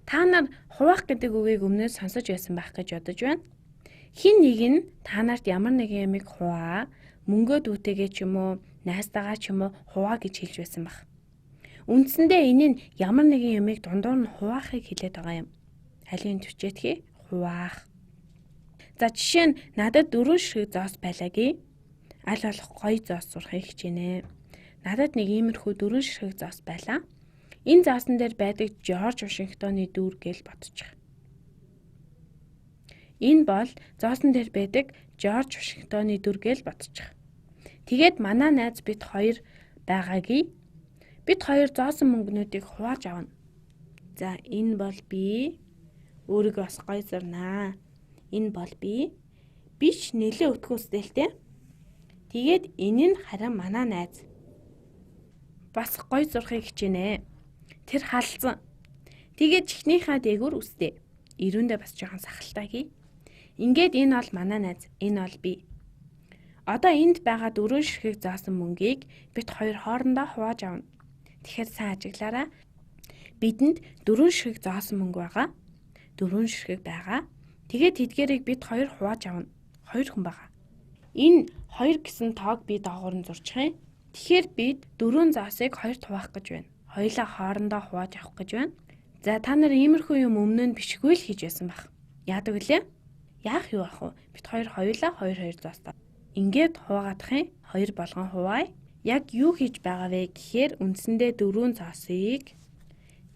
Та нар хуваах гэдэг үгийг өмнөөс сонсож байсан байх гэж бодож байна. Хин нэг нь та нарт ямар нэгэн юмыг хуваа, мөнгөө дүүтэйгээ ч юм уу, найзтайгаа ч юм уу хуваа гэж хэлж байсан баг. Үндсэндээ энэ нь ямар нэгэн юмыг дундуур нь хуваахыг хэлээд байгаа юм. Алийн төвчэтгий хуваах. За жишээ нь надад 4 ширхэг зоос байлаагүй. Аль болох гоё зоос сурахыг хичээнэ. Надад нэг иймэрхүү 4 ширхэг зоос байлаа. Энэ заасан дээр байдаг Жорж Вашингтоны дүр гэж бодчих. Энэ бол зоосон дээр байдаг Жорж Вашингтоны дүр гэж бодчих. Тэгээд манай найз бид хоёр байгаагүй. Бид хоёр зоосон мөнгнүүдийг хувааж авна. За энэ бол би өөрийгөө бас гоё зурнаа. Энэ бол би биш нэлээ өтгөөсдэлтэй. Тэгээд энэ нь харин манай найз. Бас гоё зурхыг хичээнэ. Тэр халдсан. Тэгээд чихнийхаа дээгүүр үстэй. Ирүүндээ бас жоохон сахалтаагүй. Ингээд энэ бол манай найз. Энэ бол би. Одоо энд байгаа 4 ширхэг заасан мөнгийг бид хоёр хоорондоо хувааж авна. Тэгэхээр сайн ажиглаарай. Бидэнд 4 ширхэг заасан мөнгө байгаа. 4 ширхэг байгаа. Тэгээд тэдгээрийг бид хоёр хувааж авна. 2 хүн байгаа. Энэ 2 гэсэн тоог би доогуур нь зурчих юм. Тэгэхээр бид 4 заасыг 2-т хуваах гэж байна. Хоёулаа хоорондоо хувааж авах гэж байна. За та нар иймэрхүү юм өмнө нь бишгүй л хийж байсан баг. Яадаг вүлээ? Яах юу ах вэ? Бид хоёр хоёулаа 2-2 заастаа. Ингээд хуваагаадах юм. 2 болгон хуваая. Яг юу хийж байгаа вэ гэхээр үндсэндээ 4 заасыг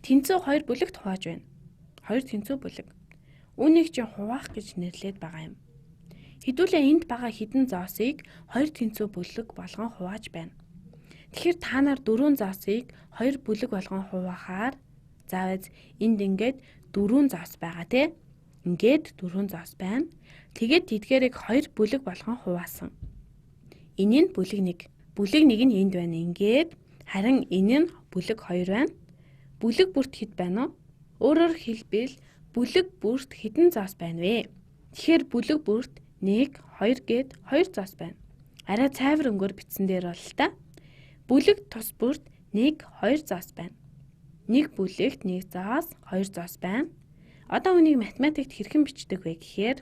тэнцүү 2 бүлэгт хувааж байна. 2 тэнцүү бүлэг. Үүнийг чинь хуваах гэж нэрлээд байгаа юм. Хэдүүлээ энд байгаа хідэн зоосыг 2 тэнцүү бүлэг болгон хувааж байна. Тэгэхээр та нар 4 зоосыг 2 бүлэг болгон хуваахаар заавал энд ингээд 4 зоос байгаа тий. Ингээд 4 зоос байна. Тэгээд тэдгээрийг 2 бүлэг болгон хуваасан. Энэ нь бүлэг 1. Бүлэг 1 нь энд байна ингээд. Харин энэ нь бүлэг 2 байна. Бүлэг бүрт хэд байна вэ? Өөрөөр хэлбэл бүлэг бүрт хэдэн зоос байна вэ? Тэгэхээр бүлэг бүрт 1, 2 гээд 2 зоос байна. Арай цайвар өнгөөр бичсэн дээр бол та. Бүлэг тус бүрт 1, 2 зоос байна. Нэг бүлэгт 1 зоос, 2 зоос байна. Одоо үнийг математикт хэрхэн бичдэг вэ гэхээр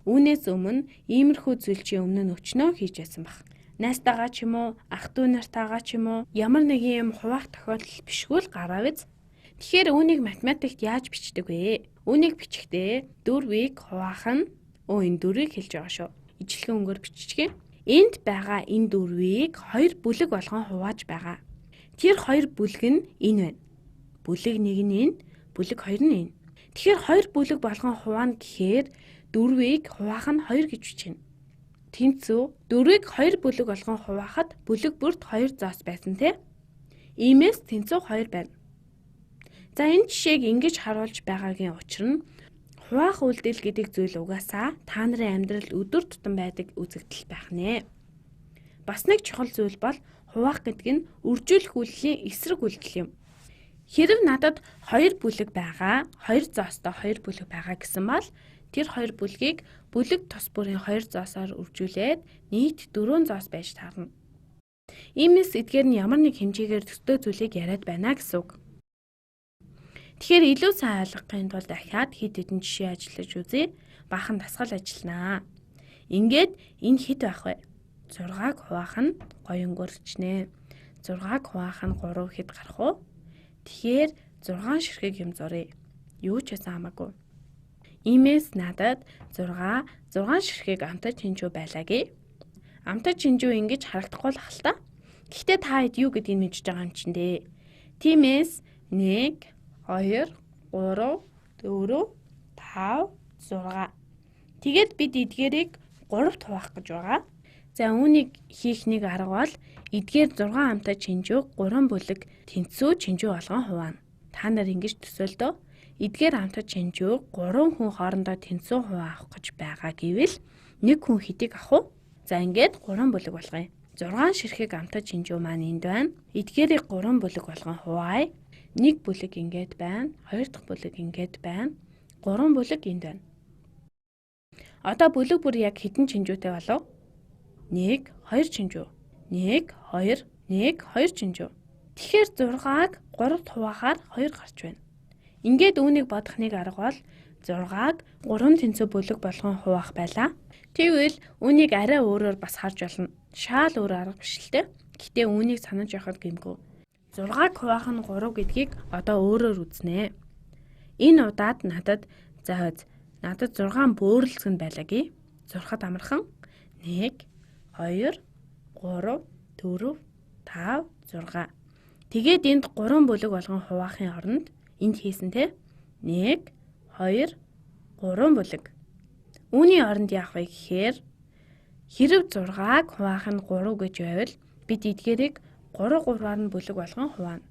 үүнээс өмнө иймэрхүү зүйл чи өмнө нь өчнөө хийж байсан баг. Найстайгаа ч юм уу, ах дүү нартайгаа ч юм уу ямар нэгэн юм хуваах тохиолдол бишгүй л гараа биз. Тэгэхээр үүнийг математикт яаж бичдэг вэ? Үүнийг бичихдээ дөрвийг хуваах нь энэ дөрвийг хэлж байгаа шүү. Ижилхэн өнгөөр биччихье. Энд байгаа энэ дөрвийг 2 бүлэг болгон хувааж байгаа. Тэр 2 бүлэг нь энэ байна. Бүлэг 1 нь энэ, бүлэг 2 нь энэ. Тэгэхээр 2 бүлэг болгон хуваана гэхээр дөрвийг хуваах нь 2 гэж бичнэ. Тэнцүү дөрвийг 2 бүлэг болгон хуваахад бүлэг бүрт 2 зоос байсан тий. Иймээс тэнцүү 2 байна. За энэ жишээг ингэж харуулж байгаагийн учир нь хуваах үйлдэл гэдэг зүйл угаасаа та нарын амьдралд өдөр тутам байдаг үзэгдэл байх нэ. Бас нэг чухал зүйл бол хуваах гэдэг нь үржүүлэх үйлдэлийн эсрэг үйлдэл юм. Хэрв надад 2 бүлэг байгаа, 2 зоостой 2 бүлэг байгаа гэсэн бол тэр 2 бүлгийг бүлэг тус бүрийн 2 зоосоор үржүүлээд нийт 4 зоос байж таарна. Иймээс эдгээр нь ямар нэг хэмжээгээр төстэй зүйлийг яриад байна гэсэн үг. Тэгэхээр илүү сайн ойлгохын тулд дахиад хэд хэдэн жишээ ажиллаж үзье. Баахан дасгал ажилланаа. Ингээд энэ хэд байх вэ? 6-г хуваах нь гоё өнгөрчнэ. 6-г хуваах нь 3 хэд гарах вэ? Тэгэхээр 6 ширхэг юм зуръя. Юу ч байсан хамаагүй. Иймээс надад 6 ширхэг амтаж хинжүү байлаагүй. Амтаж хинжүү ингэж харагдахгүй л ахал та. Гэхдээ та хэд юу гэдгийг мэдж байгаа юм чинь дээ. Тиймээс 1 2, 3, 4, 5, 6. Тэгээд бид эдгээрийг 3-т хуваах гэж байгаа. За үүнийг хийх нэг арга бол эдгээр 6 амтай чинжүүг 3 бүлэг тэнцүү чинжүү болгон хуваана. Та нар ингэж төсөөлдөө эдгээр амтай чинжүүг 3 хүн хоорондоо тэнцүү хуваах гэж байгаа гэвэл нэг хүн хэдийг авах вэ? За ингээд 3 бүлэг болгоё. 6 ширхэг амтай чинжүү маань энд байна. Эдгээрийг 3 бүлэг болгон хуваая. Нэг бүлэг ингээд байна. 2 дахь бүлэг ингээд байна. 3 бүлэг энд байна. Одоо бүлэг бүр яг хэдэн чинжүүтэй болов? 1, 2 чинжүү. 1, 2 чинжүү. Тэгэхээр 6-г 3-т хуваахаар 2 гарч байна. Ингээд үүнийг бодох нэг арга бол 6-г 3 тэнцүү бүлэг болгон хуваах байлаа. Тэгвэл үүнийг арай өөрөөр бас харж болно. Шаал өөр арга биш л дээ. Гэтэ үүнийг санаж явахад гэмгүй. 6-г хуваах нь 3 гэдгийг одоо өөрөөр үзнэ. Энэ удаад надад 6 бөөрөлцгөн байлаагүй. Зурхад амархан 1 2 3 4 5 6. Тэгээд энд 3 бүлэг болгон хуваахын оронд энд хийсэн те 1 2 3 бүлэг. Үүний оронд яах вэ гэхээр хэрэв 6-г хуваах нь 3 гэж байвал бид эдгээрийг 3-3-аар нь бүлэг болгон хуваана.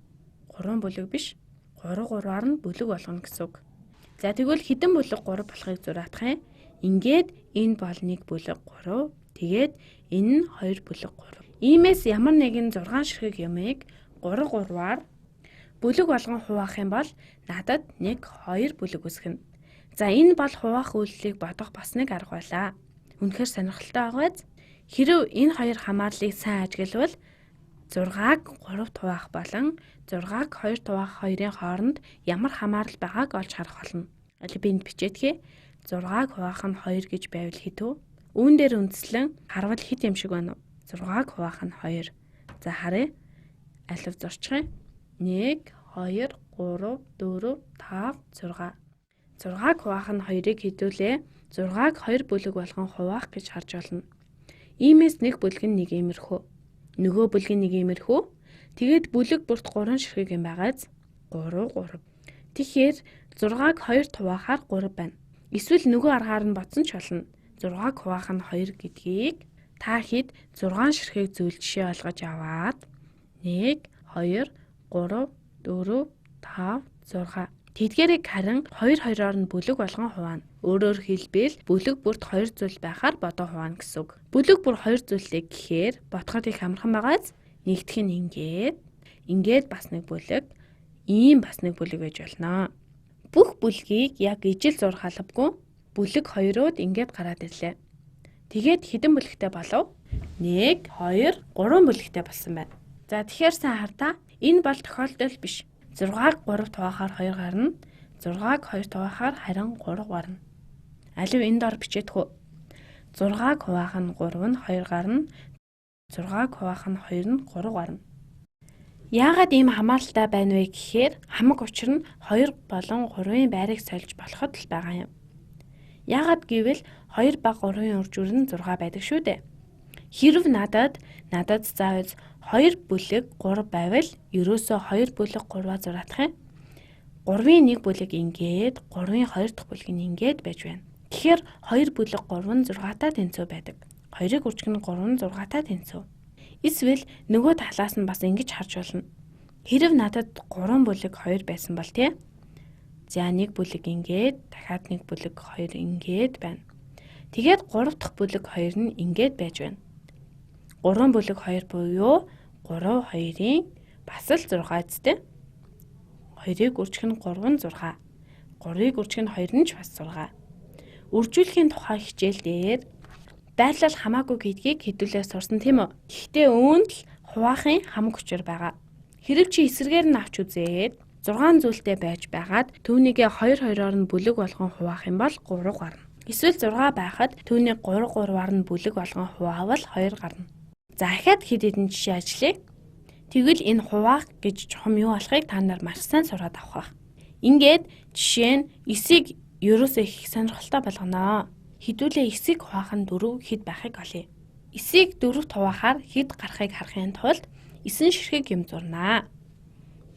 3 бүлэг биш 3-3-аар нь бүлэг болгоно гэсэн үг. За тэгвэл хэдэн бүлэг 3 болохыг зураадах юм. Ингээд энэ бол 1 бүлэг 3. Тэгээд энэ нь 2 бүлэг 3. Иймээс ямар нэгэн 6 ширхэг юмыг 3-3-аар бүлэг болгон хуваах юм бол надад 1-2 бүлэг үсгэнэ. За энэ бол хуваах үйлдэлийг бодох бас нэг арга байлаа. Үнэхээр сонирхолтой байгааз. Хэрэв энэ хоёр хамаарлыг сайн ажиглавал 6-г 3-т хуваах болон 6-г 2-т хуваах хоёрын хооронд ямар хамаарал байгааг олж харах болно. Би энд бичээдхээ 6-г хуваах нь 2 гэж байвал хитүү. Үүн дээр үндэслэн харвал хит юм шиг байна уу? 6-г хуваах нь 2. За харъя. Алив зурчих юм. 1 2 3 4 5 6. 6-г хуваах нь 2-ыг хэдүүлээ. 6-г 2 бүлэг болгон хуваах гэж харж болно. Иймээс нэг бүлэг нь нэг иймэрхүү. Нөгөө бүлэг нь нэг иймэрхүү. Тэгээд бүлэг бүрт 3 ширхэг юм байгааз 3 3. Тэгэхээр 6-г 2-т хуваахаар 3 байна. Эсвэл нөгөө аргаар нь бодсон ч болно. 6-г хуваах нь 2 гэдгийг та хэд 6 ширхэг зүйл жишээ олгож аваад 1 2 3 4 5 6. Тэдгээрийг харин 2-2-оор нь бүлэг болгон хуваана. Өөрөөр хэлбэл бүлэг бүрт 2 зүйл байхаар бодоо хуваана гэсэн үг. Бүлэг бүр 2 зүйлтэй гэхээр бодоход их амархан байгааз нэгдэх нь ингээд бас нэг бүлэг, ийм бас нэг бүлэг байж болно. Бүх бүлгийг яг ижил зурх албагүй бүлэг 2-ууд ингээд гараад ирлээ. Тэгээд хэдэн бүлэгтэй болов? 1 2 3 бүлэгтэй болсон байна. За тэгэхээр сайн хардаа. Энэ бол тохиолдол биш. 6-г 3-т хуваахаар 2 гарна. 6-г 2-т хуваахаар харин 3 гарна. Алив энэ дор бичээдэх үү? 6-г хуваах нь 3 нь 2 гарна. 6-г хуваах нь 2 нь 3 гарна. Яагаад ийм хамааралтай байна вэ гэхээр хамаг учир нь 2 болон 3-ын байрыг сольж болоход л байгаа юм. Яагаад гэвэл 2 ба 3-ын үржүүр нь 6 байдаг шүү дээ. Хэрв надад заавал 2 бүлэг 3 байвал ерөөсөө 2 бүлэг 3-аа зураадах юм. 3-ын 1 бүлэг ингээд 3-ын 2 дахь бүлэг нь ингээд байж байна. Тэгэхээр 2 бүлэг 3 нь 6-таа тэнцүү байдаг. 2-ыг үржих нь 3 нь 6-таа тэнцүү. Эсвэл нөгөө талаас нь бас ингэж харж болно. Хэрв надад 3 бүлэг 2 байсан бол тий. За 1 бүлэг ингээд дахиад 1 бүлэг 2 ингээд байна. Тэгээд 3 дахь бүлэг 2 нь ингээд байж байна. 3 бүлэг 2 буюу 3 2-ын бас л 6 үстэй. 2-ыг үржих нь 3 нь 6. 3-ыг үржих нь 2 нь ч бас 6. Үржүүлэхийн тухай хичээл дээр байрлал хамаагүй гэдгийг хэдүүлээ сурсан тийм үү? Гэхдээ үүнд л хуваахын хамаг учир байгаа. Хэрэг чи эсрэгээр нь авч үзээд 6 зүйлтэй байж байгаад түүнийгээ 2-2-оор нь бүлэг болгон хуваах юм бол 3 гарна. Эсвэл 6 байхад түүнийг 3-3-аар нь бүлэг болгон хуваавал 2 гарна. За ахаад хэд хэдэн жишээ ажиллая. Тэгвэл энэ хуваах гэж чухам юу болохыг та нар маш сайн сураад авах. Ингээд жишээ нь 9-ийг ерөөсөө их сонирхолтой болгоно. Хэдүүлээ 9-ийг хуваах нь 4 хэд байхыг олъё. 9-ийг 4-т хуваахаар хэд гарахыг харахын тулд 9 ширхэг юм зурнаа.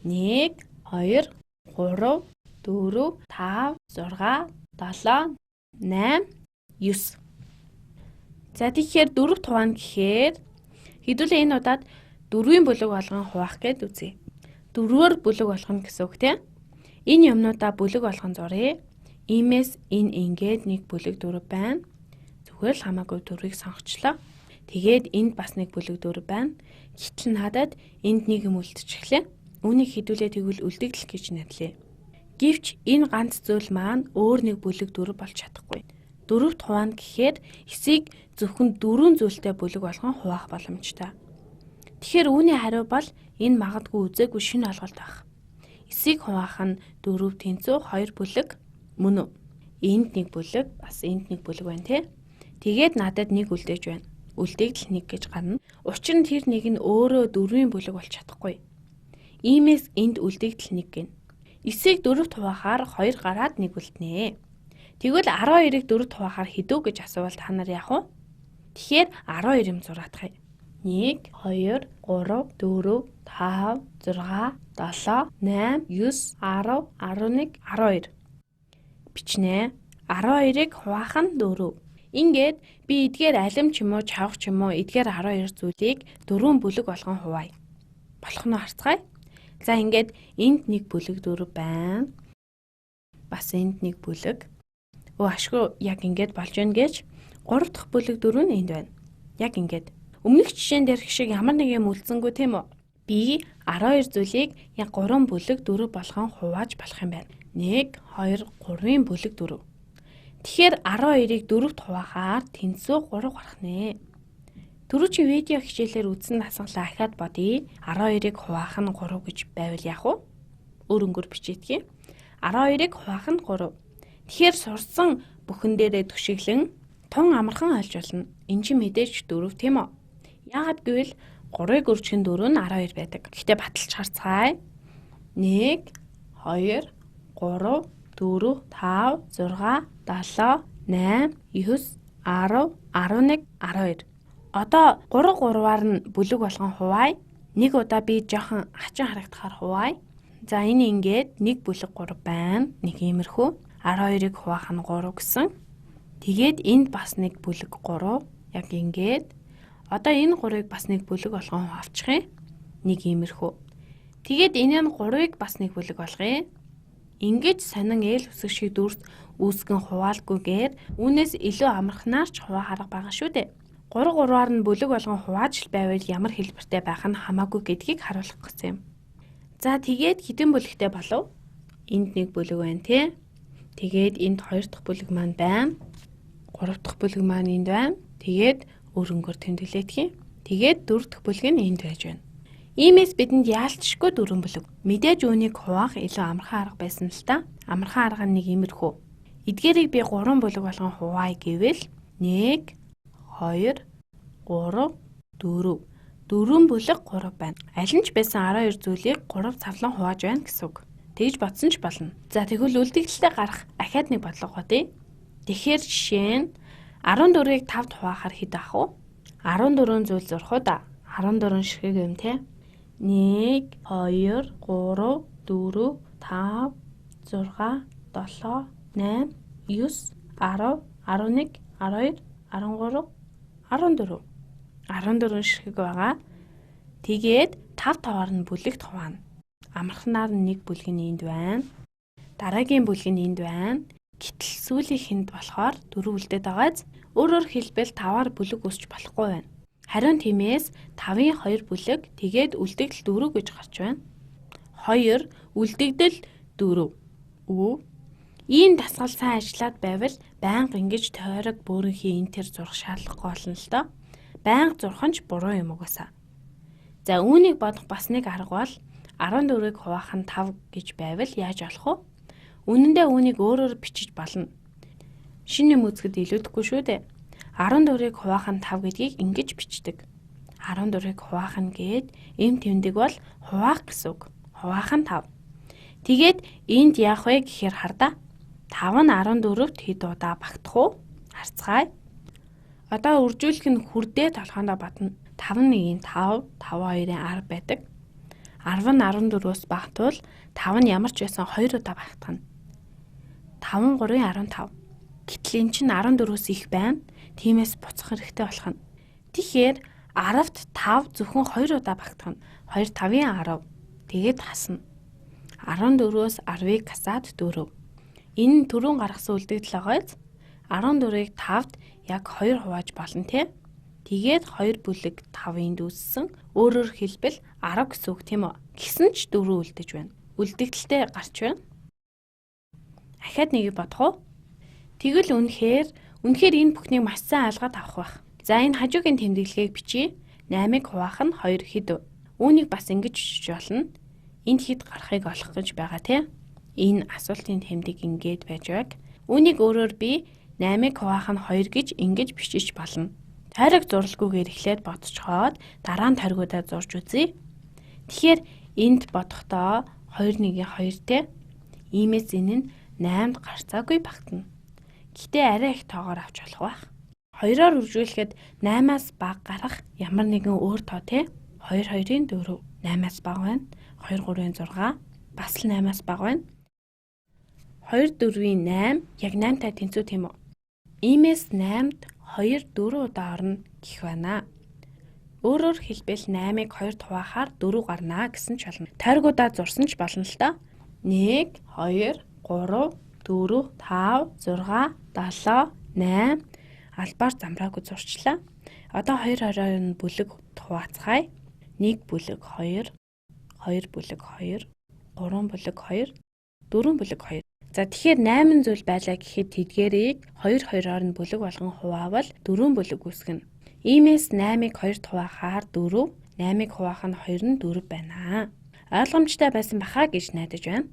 1 2 3 4 5 6 7 8 9. За тэгэхээр 4-т хуваана гэхээр хэдүүлээ энэ удаад 4-ийн бүлэг болгон хуваах гээд үзье. 4-өр бүлэг болгоно гэсэн үг тийм. Энэ юмнуудаа бүлэг болгон зуръя. Иймээс энэ ингээд нэг бүлэг 4 байна. Зүгээр л хамаагүй 4-ийг сонгочлоо. Тэгээд энд бас нэг бүлэг 4 байна. Гэтэл надад энд нэг юм үлдчихлээ. Үүнийг хэдүүлээ тэгвэл үлдэгдэл гэж нэрлэе. Гэвч энэ ганц зүйл маань өөр нэг бүлэг 4 болж чадахгүй. 4-т хуваана гэхээр 9-ийг зөвхөн 4 зүйлтэй бүлэг болгон хуваах боломжтой. Тэгэхээр үүний хариу бол энэ магадгүй үзээгүй шинэ ойлголт байх. 9-ийг хуваах нь 4 тэнцүү 2 бүлэг мөн үү? Энд 1 бүлэг, бас энд 1 бүлэг байна тий. Тэгээд надад 1 үлдээж байна. Үлдээгдэл 1 гэж гарна. Учир нь тэр нэг нь өөрөө 4-ийн бүлэг болж чадахгүй. Иймээс энд үлдээгдэл 1 гин. 9-ийг 4-т хуваахаар 2 гараад 1 үлднэ. Тэгвэл 12-ыг 4-т хуваахаар хэдүү гэж асуувал та нар яах вэ? Тэгэхээр 12 юм зураатах юм. 1, 2, 3, 4, 5, 6, 7, 8, 9, 10, 11, 12. Бичнэ. 12-ыг хуваах нь 4. Ингээд би эдгээр алим ч юм уу, чавх ч юм уу, эдгээр 12 зүйлийг 4 бүлэг болгон хуваая. Болох нь харцгаая. За ингээд энд 1 бүлэг 4 байна. Бас энд 1 бүлэг. Ашгүй яг ингээд болж байна гэж 3 дахь бүлэг 4 нь энд байна. Яг ингээд. Өмнөх жишээн дээр шиг ямар нэг юм үлдсэнгүй тийм үү? Би 12 зүйлийг яг 3 бүлэг 4 болгон хувааж болох юм байна. 1, 2, 3-ын бүлэг 4. Тэгэхээр 12-ыг 4-т хуваахаар тэнцүү 3 гарах нэ. Түрүүчийн видео хичээлээр үзсэн дасгалаа ахаад бодъё. 12-ыг хуваах нь 3 гэж байвал яах вэ? Өнгөр бичээдгий. 12-ыг хуваах нь 3. Тэгэхээр сурсан бүхэн дээрээ түшиглэн тун амархан олж болно. Энд чинь мэдээж 4 тийм үү? Яагаад гэвэл 3-ыг өрчгөн 4 нь 12 байдаг. Гэхдээ баталж харцгаая. 1, 2, 3, 4, 5, 6, 7, 8, 9, 10, 11, 12. Одоо 3 3-аар нь бүлэг болгон хуваая. Нэг удаа би жоохон хачин харагдахаар хуваая. За энэ ингээд 1 бүлэг 3 байна. Нэг иймэрхүү. 12-ыг хуваах нь 3 гэсэн. Тэгээд энд бас 1 бүлэг 3. Яг ингээд. Одоо энэ 3-ыг бас 1 бүлэг болгон хуваавчих юм. Нэг иймэрхүү. Тэгээд энэ нь 3-ыг бас 1 бүлэг болгоё. Ингэж сонин ээл үсэг шиг дүрс үүсгэн хуваалгүйгээр үүнээс илүү амархнаар ч хуваах арга байгаа шүү дээ. 3 3-аар нь бүлэг болгон хувааж л байвал ямар хэлбэртэй байх нь хамаагүй гэдгийг харуулах гэсэн юм. За тэгээд хэдэн бүлэгтэй болов? Энд 1 бүлэг байна тий. Тэгээд энд 2 дахь бүлэг маань байна. 3 дахь бүлэг маань энд байна. Тэгээд өрөнгөөр тэмдэглэдэг юм. Тэгээд 4 дахь бүлэг нь энд байж байна. Иймээс бидэнд яалтчгүй 4 бүлэг. Мэдээж үүнийг хуваах илүү амархан арга байсан л та. Амархан арга нь нэг иймэрхүү. Эдгээрийг би 3 бүлэг болгон хуваая гэвэл 1, 2, 3, 4. 4 бүлэг 3 байна. Аль нь ч байсан 12 зүйлийг 3 цавлан хувааж байна гэсэн үг. Тэгж бодсон ч болно. За тэгвэл үлдэгдэлтэй гарах ахаад нэг бодлого бодъё. Тэгэхээр жишээ нь 14-ийг 5-д хуваахаар хэд авах вэ? 14 зүйл зурх уу да? 14 ширхэг юм те. 1, 2, 3, 4, 5, 6, 7, 8, 9, 10, 11, 12. 13, 14. 14 ширхэг байгаа. Тэгээд 5 таваар нь бүлэгт хуваана. Амархнаар нь 1 бүлэг нь энд байна. Дараагийн бүлэг нь энд байна. Гэтэл сүүлийнхэнд болохоор 4 үлдээд байгааз өөрөөр хэлбэл 5-аар бүлэг үүсч болохгүй байна. Харин тиймээс 5-ын 2 бүлэг тэгээд үлдэгдэл 4 гэж гарч байна. 2 үлдэгдэл 4. Ийм дасгал сайн ажиллаад байвал байнга ингэж тойрог бөөрийнхээ энэ төр зурх шаардлагагүй болно л доо. Байнга зурх нь ч буруу юм угаасаа. За үүнийг бодох бас нэг арга бол 14-ийг хуваах нь 5 гэж байвал яаж олох вэ? Үнэн дээр үүнийг өөрөөр бичиж болно. Шинэ юм үзэхэд илүүдэхгүй шүү дээ. 14-ийг хуваах нь 5 гэдгийг ингэж бичдэг. 14-ийг хуваах нь гээд эм тэмдэг бол хуваах гэсэн үг. Хуваах нь 5. Тэгээд энд яах вэ гэхээр хардаа 5 нь 14-т хэд удаа багтах уу? Харцгаая. Одоо үржүүлэх нь хүрдээ толгоондоо батна. 5-1-ийн 5, 5-2-ын 10 байдаг. 10 нь 14-өөс багтвал 5 нь ямар ч байсан 2 удаа багтана. 5-3-ын 15. Гэтэл эн чинь 14-өөс их байна. Тиймээс буцах хэрэгтэй болох нь. Тэгэхээр 10-т 5 зөвхөн 2 удаа багтах нь. 2 5-ын 10. Тэгээд хасна. 14-өөс 10-ыг хасаад 4. Энэ нь түрүүн гаргасан үлдэгдэл байгааз 14-ыг 5-д яг 2 хувааж болно те. Тэгээд 2 бүлэг 5-ын дүүссэн. Өөрөөр хэлбэл 10 гэсэн үг тийм үү? Гэсэн ч 4 үлдэж байна. Үлдэгдэлтэй гарч байна. Ахаад нэгийг бодох уу? Тэгвэл үнэхээр энэ бүхнийг маш сайн алгаад авах байх. За энэ хажуугийн тэмдэглэгийг бичье. 8-ыг хуваах нь 2 хэд вэ? Үүнийг бас ингэж бичиж болно. энд хэд гарахыг олох гэж байгаа те. Энэ асуултын тэмдэг ингээд байж байг. Үүнийг өөрөөр би 8-ыг хуваах нь 2 гэж ингэж бичиж болно. Тойрог зуралгүйгээр эхлээд бодцохоод дараа нь тойргуудаа зурж үзье. Тэгэхээр энд бодохдоо 2-1-ийн 2 те. Иймээс энэ нь 8-д гарцаагүй багтана. Гэтэ арай их тоогоор авч болох байх. 2-оор үржүүлэхэд 8-аас бага гарах ямар нэгэн өөр тоо те. 2 2-ын 4 8-аас бага байна. 2 3-ын 6 бас л 8-аас бага байна. 2 4-ийн 8 яг 8-тай тэнцүү тийм үү? Иймээс 8-д 2 4 удаа орно гэх байна. Өөрөөр хэлбэл 8-ыг 2-д хуваахаар 4 гарнаа гэсэн ч болно. Тойргуудаа зурсан ч болно л доо. 1 2 3 4 5 6 7 8 албаар замбраагүй зурчлаа. Одоо 2 2-оор нь бүлэг хуваацгаая. 1 бүлэг 2, 2 бүлэг 2, 3 бүлэг 2, 4 бүлэг 2. За тэгэхээр 8 зүйл байлаа гэхэд тэдгээрийг 2 2-оор нь бүлэг болгон хуваавал 4 бүлэг үүсгэнэ. Иймээс 8-ыг 2-д хуваахаар 4, 8-ыг хуваах нь 2 нь 4 байна. Ойлгомжтой байсан бахаа гэж найдаж байна.